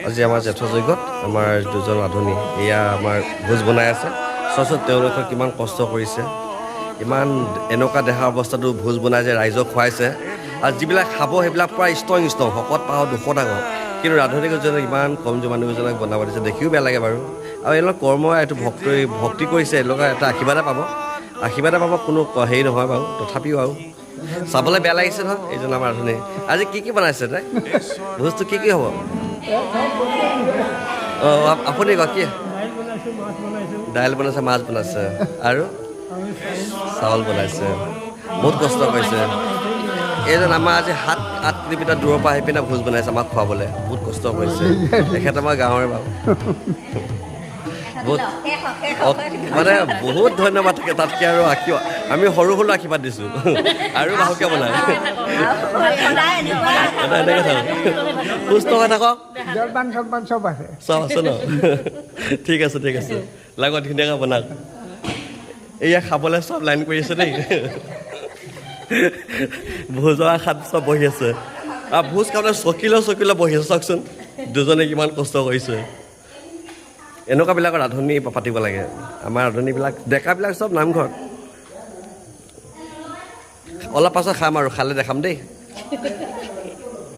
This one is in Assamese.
আজি আমাৰ জেঠযজ্ঞত আমাৰ দুজন ৰান্ধনি এয়া আমাৰ ভোজ বনাই আছে চোৱাচোন তেওঁলোকে কিমান কষ্ট কৰিছে ইমান এনেকুৱা দেহা অৱস্থাটো ভোজ বনাই যে ৰাইজক খুৱাইছে আৰু যিবিলাক খাব সেইবিলাক প্ৰায় ষ্ট্ৰং শকত পাওঁ 200 ডাঙৰ কিন্তু ৰান্ধনিকেইজনে ইমান কমজোৰ মানুহকেইজনক বনাব দিছে দেখিও বেয়া লাগে বাৰু আৰু এওঁলোক কৰ্ম এইটো ভক্তি কৰিছে এওঁলোকে এটা আশীৰ্বাদে পাব কোনো হেৰি নহয় বাৰু তথাপিও আৰু চাবলৈ বেয়া লাগিছে নহয় এইজন আমাৰ ৰান্ধনি আজি কি বনাইছে তাই ভোজটো কি হ'ব অঁ আপুনি কওক কি দাইল বনাইছে মাছ বনাইছে আৰু চাউল বনাইছে বহুত কষ্ট কৰিছে এইজন আমাৰ আজি 7-8 কিলোমিটাৰ দূৰৰ পৰা আহি পিনে ভোজ বনাইছে আমাক খুৱাবলৈ বহুত কষ্ট কৰিছে তেখেত আমাৰ গাঁৱৰে বাৰু বহুত মানে বহুত ধন্যবাদ থাকে তাতকৈ আৰু আমি সৰু আশীৰ্বাদ দিছোঁ আৰু ভালকৈ বনায় এনেকৈ থাকক সুস্থ হৈ থাকক চব আছে ন ঠিক আছে লাগত ধুনীয়াকৈ বনাওক এয়া খাবলৈ চব লাইন কৰি আছে দেই ভোজৰ আশাত চব বহি আছে আৰু ভোজ খাবলৈ চকিলৈ বহি আছে চাওকচোন দুজনে কিমান কষ্ট কৰিছে এনেকুৱাবিলাকৰ ৰান্ধনি পাতিব লাগে আমাৰ ৰান্ধনিবিলাক ডেকাবিলাক চব নামঘৰত অলপ পাছত খাম আৰু খালে দেখাম দেই